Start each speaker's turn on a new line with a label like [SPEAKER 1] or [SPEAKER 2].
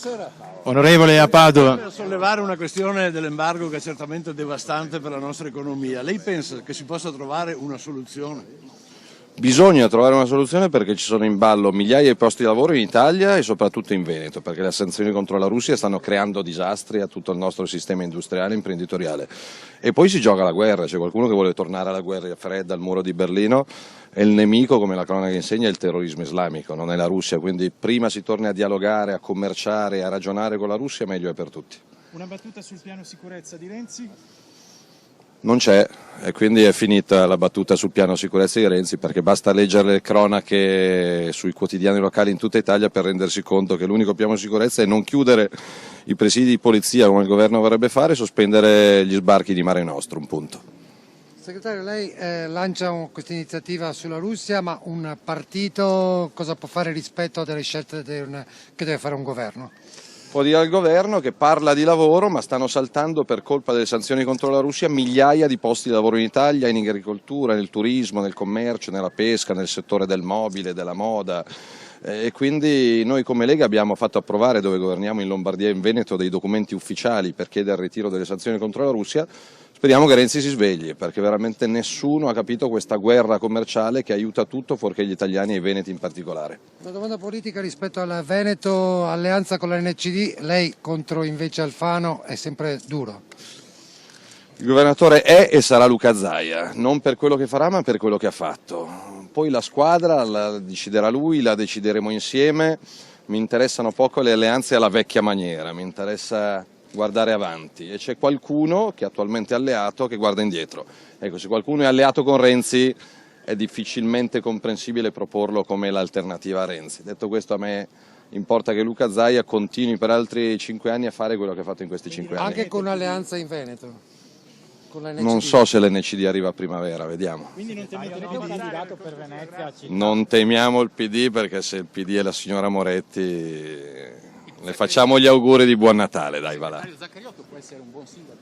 [SPEAKER 1] Buonasera.
[SPEAKER 2] Onorevole a Padova.
[SPEAKER 1] Per sollevare una questione dell'embargo che è certamente devastante per la nostra economia, lei pensa che si possa trovare una soluzione?
[SPEAKER 3] Bisogna trovare una soluzione perché ci sono in ballo migliaia di posti di lavoro in Italia e soprattutto in Veneto, perché le sanzioni contro la Russia stanno creando disastri a tutto il nostro sistema industriale e imprenditoriale. E poi si gioca la guerra, c'è qualcuno che vuole tornare alla guerra fredda, al muro di Berlino, e il nemico, come la cronaca insegna, è il terrorismo islamico, non è la Russia, quindi prima si torni a dialogare, a commerciare, a ragionare con la Russia, meglio è per tutti.
[SPEAKER 2] Una battuta sul piano sicurezza di Renzi?
[SPEAKER 3] Non c'è, e quindi è finita la battuta sul piano sicurezza di Renzi, perché basta leggere le cronache sui quotidiani locali in tutta Italia per rendersi conto che l'unico piano sicurezza è non chiudere i presidi di polizia come il governo vorrebbe fare e sospendere gli sbarchi di Mare Nostrum, punto.
[SPEAKER 4] Segretario, lei lancia questa iniziativa sulla Russia, ma un partito cosa può fare rispetto a delle scelte che deve fare un governo?
[SPEAKER 3] Può dire al governo che parla di lavoro, ma stanno saltando per colpa delle sanzioni contro la Russia migliaia di posti di lavoro in Italia, in agricoltura, nel turismo, nel commercio, nella pesca, nel settore del mobile, della moda. E quindi noi come Lega abbiamo fatto approvare, dove governiamo in Lombardia e in Veneto, dei documenti ufficiali per chiedere il ritiro delle sanzioni contro la Russia. Speriamo che Renzi si svegli, perché veramente nessuno ha capito questa guerra commerciale che aiuta tutto fuorché gli italiani e i veneti in particolare.
[SPEAKER 4] Una domanda politica rispetto al Veneto, alleanza con la NCD, lei contro invece Alfano è sempre duro.
[SPEAKER 3] Il governatore è e sarà Luca Zaia, non per quello che farà ma per quello che ha fatto. Poi la squadra la deciderà lui, la decideremo insieme. Mi interessano poco le alleanze alla vecchia maniera, mi interessa guardare avanti, e c'è qualcuno che attualmente è alleato che guarda indietro. Ecco, se qualcuno è alleato con Renzi è difficilmente comprensibile proporlo come l'alternativa a Renzi. Detto questo, a me importa che Luca Zaia continui per altri 5 anni a fare quello che ha fatto in questi 5 anni.
[SPEAKER 4] Anche con un'alleanza in Veneto? Con la NCD?
[SPEAKER 3] Non so se l'NCD arriva a primavera, vediamo.
[SPEAKER 2] Quindi non temete più candidato per Venezia?
[SPEAKER 3] Non temiamo il PD, perché se il PD è la signora Moretti le facciamo gli auguri di buon Natale, dai, va là.
[SPEAKER 5] Zaccaria può essere un buon sindaco.